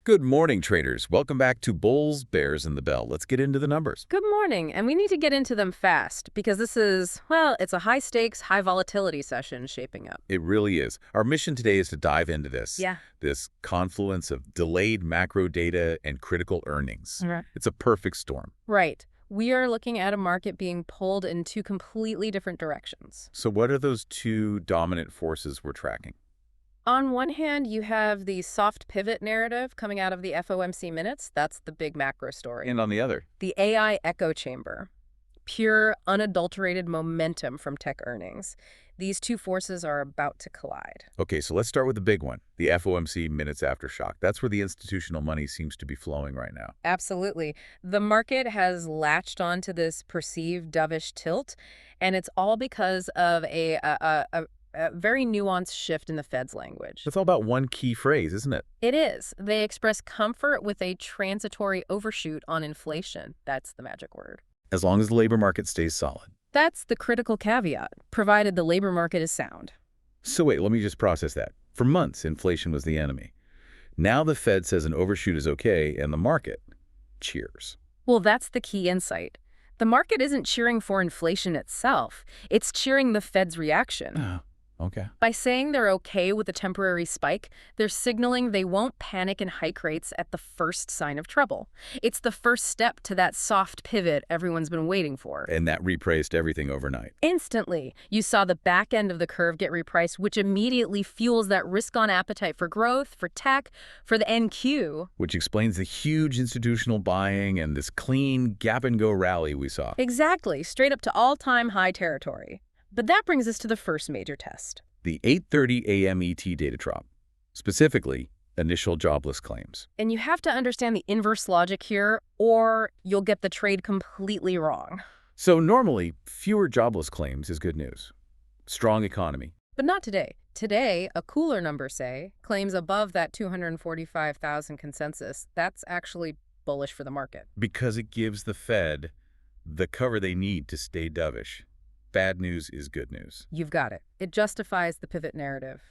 Good morning, traders. Welcome back to Bulls, Bears, and the Bell. Let's get into the numbers. Good morning, and we need to get into them fast because this is, well, it's a high-stakes, high-volatility session shaping up. It really is. Our mission today is to dive into Yeah. this confluence of delayed macro data and critical earnings. Right. It's a perfect storm. Right. We are looking at a market being pulled in two completely different directions. So what are those two dominant forces we're tracking? On one hand, you have the soft pivot narrative coming out of the FOMC minutes. That's the big macro story. And on the other? The AI echo chamber. Pure, unadulterated momentum from tech earnings. These two forces are about to collide. Okay, so let's start with the big one, the FOMC minutes aftershock. That's where the institutional money seems to be flowing right now. Absolutely. The market has latched onto this perceived dovish tilt, and it's all because of a very nuanced shift in the Fed's language. It's all about one key phrase, isn't it? It is. They express comfort with a transitory overshoot on inflation. That's the magic word. As long as the labor market stays solid. That's the critical caveat, provided the labor market is sound. So wait, let me just process that. For months, inflation was the enemy. Now the Fed says an overshoot is okay, and the market cheers. Well, that's the key insight. The market isn't cheering for inflation itself. It's cheering the Fed's reaction. Oh, okay. By saying they're okay with a temporary spike, they're signaling they won't panic and hike rates at the first sign of trouble. It's the first step to that soft pivot everyone's been waiting for. And that repriced everything overnight. Instantly, you saw the back end of the curve get repriced, which immediately fuels that risk-on appetite for growth, for tech, for the NQ. Which explains the huge institutional buying and this clean gap-and-go rally we saw. Exactly, straight up to all-time high territory. But that brings us to the first major test. The 8:30 a.m. ET data drop, specifically initial jobless claims. And you have to understand the inverse logic here, or you'll get the trade completely wrong. So normally, fewer jobless claims is good news. Strong economy. But not today. Today, a cooler number, say, claims above that 245,000 consensus. That's actually bullish for the market. Because it gives the Fed the cover they need to stay dovish. Bad news is good news. You've got it. It justifies the pivot narrative.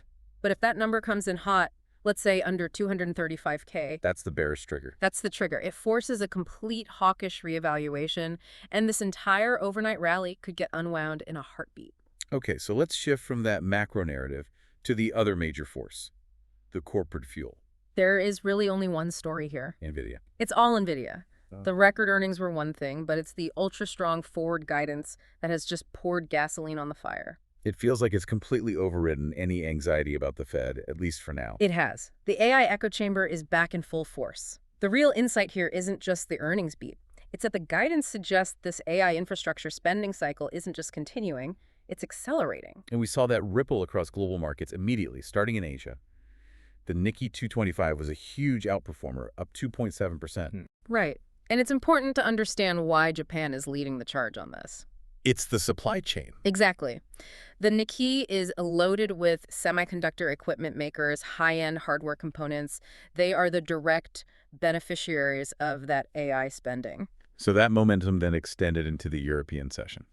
But if that number comes in hot, let's say under 235K, That's the bearish trigger. that's the trigger. It forces a complete hawkish reevaluation, and this entire overnight rally could get unwound in a heartbeat. Okay, so let's shift from that macro narrative to the other major force, the corporate fuel, There is really only one story here. NVDA. It's all NVIDIA. Oh. The record earnings were one thing, but it's the ultra-strong forward guidance that has just poured gasoline on the fire. It feels like it's completely overridden any anxiety about the Fed, at least for now. It has. The AI echo chamber is back in full force. The real insight here isn't just the earnings beat. It's that the guidance suggests this AI infrastructure spending cycle isn't just continuing, it's accelerating. And we saw that ripple across global markets immediately, starting in Asia. The Nikkei 225 was a huge outperformer, up 2.7%. Right. And it's important to understand why Japan is leading the charge on this. It's the supply chain. Exactly. The Nikkei is loaded with semiconductor equipment makers, high-end hardware components. They are the direct beneficiaries of that AI spending. So that momentum then extended into the European session.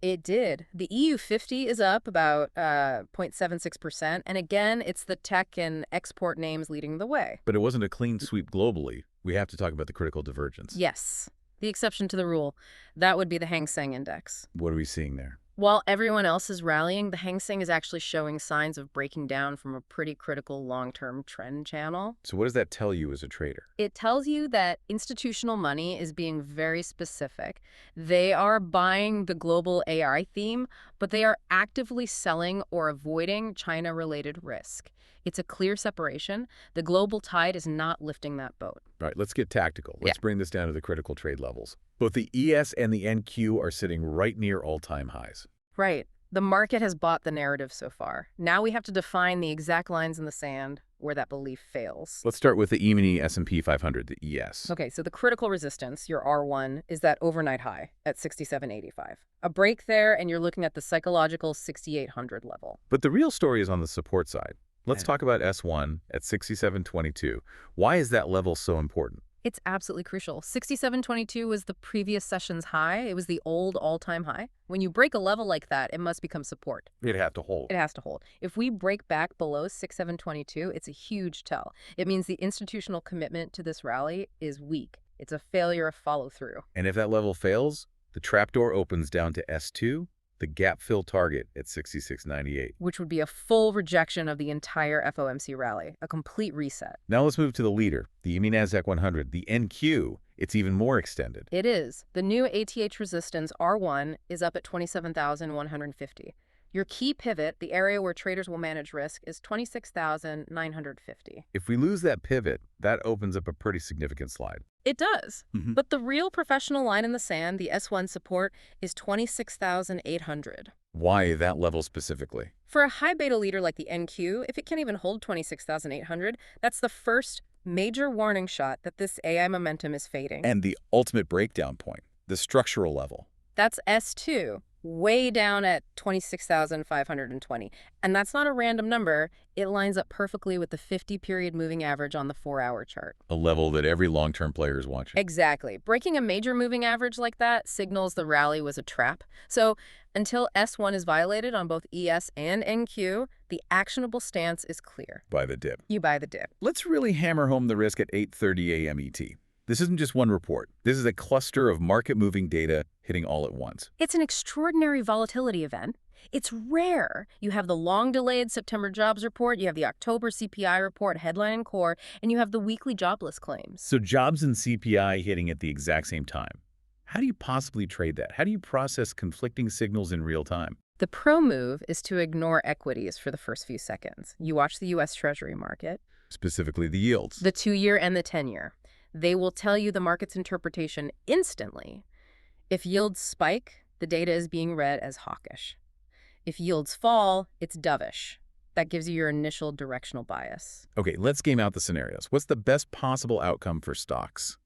It did. The EU 50 is up about 0.76%. And again, it's the tech and export names leading the way. But it wasn't a clean sweep globally. We have to talk about the critical divergence. Yes, the exception to the rule. That would be the Seng index. What are we seeing there? While everyone else is rallying, the Seng is actually showing signs of breaking down from a pretty critical long-term trend channel. So what does that tell you as a trader? It tells you that institutional money is being very specific. They are buying the global AI theme, but they are actively selling or avoiding China-related risk. It's a clear separation. The global tide is not lifting that boat. All right, let's get tactical. Let's bring this down to the critical trade levels. Both the ES and the NQ are sitting right near all-time highs. Right. The market has bought the narrative so far. Now we have to define the exact lines in the sand where that belief fails. Let's start with the E-mini S&P 500, the ES. Okay, so the critical resistance, your R1, is that overnight high at 67.85. A break there, and you're looking at the psychological 6,800 level. But the real story is on the support side. Let's talk about S1 at 67.22. Why is that level so important? It's absolutely crucial. 67.22 was the previous session's high. It was the old all-time high. When you break a level like that, it must become support. It'd have to hold. It has to hold. If we break back below 6722, it's a huge tell. It means the institutional commitment to this rally is weak. It's a failure of follow-through. And if that level fails, the trapdoor opens down to S2, the gap fill target at 66.98. Which would be a full rejection of the entire FOMC rally, a complete reset. Now let's move to the leader, the E-mini Nasdaq 100, the NQ. It's even more extended. It is. The new ATH resistance, R1, is up at 27,150. Your key pivot, the area where traders will manage risk, is 26,950. If we lose that pivot, that opens up a pretty significant slide. It does. But the real professional line in the sand, the S1 support, is 26,800. Why that level specifically? For a high beta leader like the NQ, if it can't even hold 26,800, that's the first major warning shot that this AI momentum is fading. And the ultimate breakdown point, the structural level. That's S2, way down at 26,520. And that's not a random number. It lines up perfectly with the 50-period moving average on the 4-hour chart. A level that every long-term player is watching. Exactly. Breaking a major moving average like that signals the rally was a trap. So until S1 is violated on both ES and NQ, the actionable stance is clear. Buy the dip. You buy the dip. Let's really hammer home the risk at 8:30 a.m. ET. This isn't just one report. This is a cluster of market-moving data hitting all at once. It's an extraordinary volatility event. It's rare. You have the long-delayed September jobs report, you have the October CPI report, headline and core, and you have the weekly jobless claims. So jobs and CPI hitting at the exact same time. How do you possibly trade that? How do you process conflicting signals in real time? The pro move is to ignore equities for the first few seconds. You watch the U.S. Treasury market. Specifically the yields. The 2-year and the 10-year. They will tell you the market's interpretation instantly. If yields spike, the data is being read as hawkish. If yields fall, it's dovish. That gives you your initial directional bias. Okay, let's game out the scenarios. What's the best possible outcome for stocks?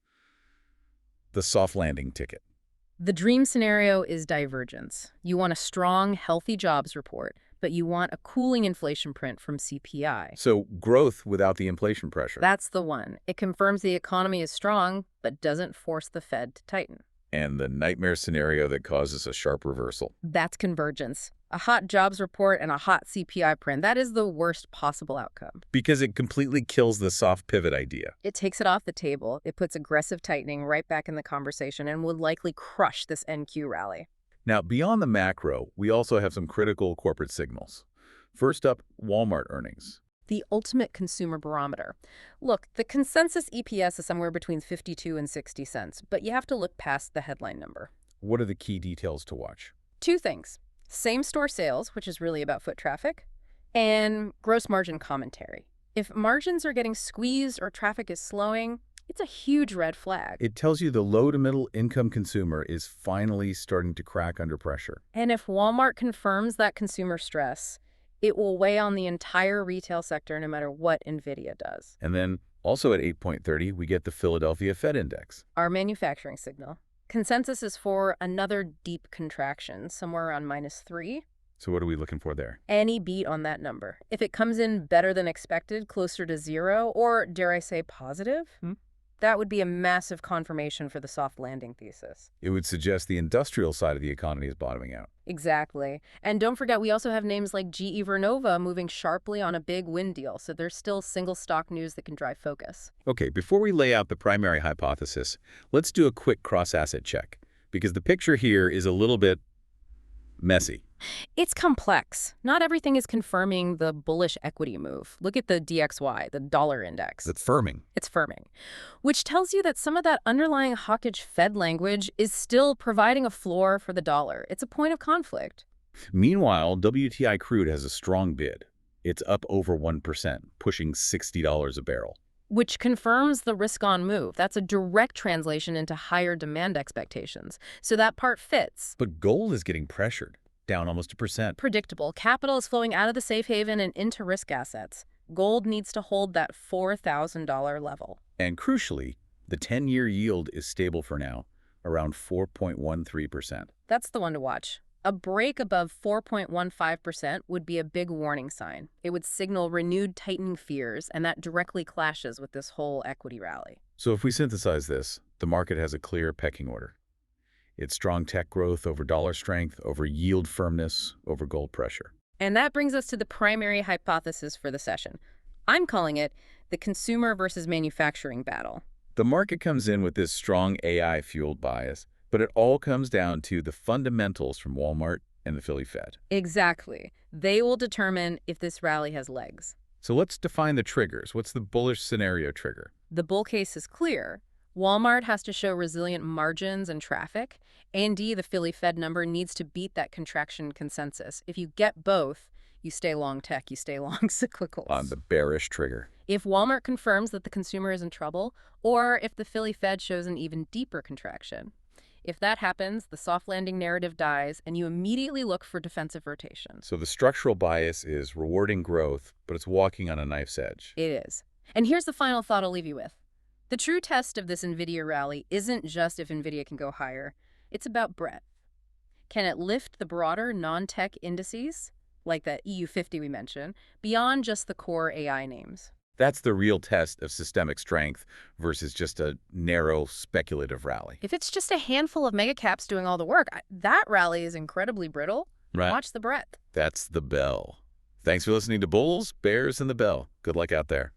The soft landing ticket. The dream scenario is divergence. You want a strong, healthy jobs report, but you want a cooling inflation print from CPI. So growth without the inflation pressure. That's the one. It confirms the economy is strong, but doesn't force the Fed to tighten. And the nightmare scenario that causes a sharp reversal. That's convergence. A hot jobs report and a hot CPI print. That is the worst possible outcome. Because it completely kills the soft pivot idea. It takes it off the table. It puts aggressive tightening right back in the conversation and would likely crush this NQ rally. Now, beyond the macro, we also have some critical corporate signals. First up, Walmart earnings. The ultimate consumer barometer. Look, the consensus EPS is somewhere between 52 and 60 cents, but you have to look past the headline number. What are the key details to watch? 2 things. Same-store sales, which is really about foot traffic, and gross margin commentary. If margins are getting squeezed or traffic is slowing, it's a huge red flag. It tells you the low to middle income consumer is finally starting to crack under pressure. And if Walmart confirms that consumer stress, it will weigh on the entire retail sector no matter what NVDA does. And then also at 8:30, we get the Philadelphia Fed Index. Our manufacturing signal. Consensus is for another deep contraction, somewhere around -3. So what are we looking for there? Any beat on that number. If it comes in better than expected, closer to 0, or dare I say positive, that would be a massive confirmation for the soft landing thesis. It would suggest the industrial side of the economy is bottoming out. Exactly. And don't forget, we also have names like GE Vernova moving sharply on a big win deal, so there's still single stock news that can drive focus. Okay, before we lay out the primary hypothesis, let's do a quick cross-asset check, because the picture here is a little bit messy. It's complex. Not everything is confirming the bullish equity move. Look at the DXY, the dollar index. That's firming. It's firming, which tells you that some of that underlying hawkish Fed language is still providing a floor for the dollar. It's a point of conflict. Meanwhile, WTI crude has a strong bid. It's up over 1%, pushing $60 a barrel. Which confirms the risk-on move. That's a direct translation into higher demand expectations. So that part fits. But gold is getting pressured, down almost 1%. Predictable. Capital is flowing out of the safe haven and into risk assets. Gold needs to hold that $4,000 level. And crucially, the 10-year yield is stable for now, around 4.13%. That's the one to watch. A break above 4.15% would be a big warning sign. It would signal renewed tightening fears, and that directly clashes with this whole equity rally. So if we synthesize this, the market has a clear pecking order. It's strong tech growth over dollar strength, over yield firmness, over gold pressure. And that brings us to the primary hypothesis for the session. I'm calling it the consumer versus manufacturing battle. The market comes in with this strong AI-fueled bias, but it all comes down to the fundamentals from Walmart and the Philly Fed. Exactly. They will determine if this rally has legs. So let's define the triggers. What's the bullish scenario trigger? The bull case is clear. Walmart has to show resilient margins and traffic. A&D, the Philly Fed number, needs to beat that contraction consensus. If you get both, you stay long tech, you stay long cyclicals. On the bearish trigger. If Walmart confirms that the consumer is in trouble, or if the Philly Fed shows an even deeper contraction. If that happens, the soft landing narrative dies, and you immediately look for defensive rotation. So the structural bias is rewarding growth, but it's walking on a knife's edge. It is. And here's the final thought I'll leave you with. The true test of this NVIDIA rally isn't just if NVIDIA can go higher. It's about breadth. Can it lift the broader non-tech indices, like that EU50 we mentioned, beyond just the core AI names? That's the real test of systemic strength versus just a narrow, speculative rally. If it's just a handful of mega caps doing all the work, that rally is incredibly brittle. Right. Watch the breadth. That's the bell. Thanks for listening to Bulls, Bears, and the Bell. Good luck out there.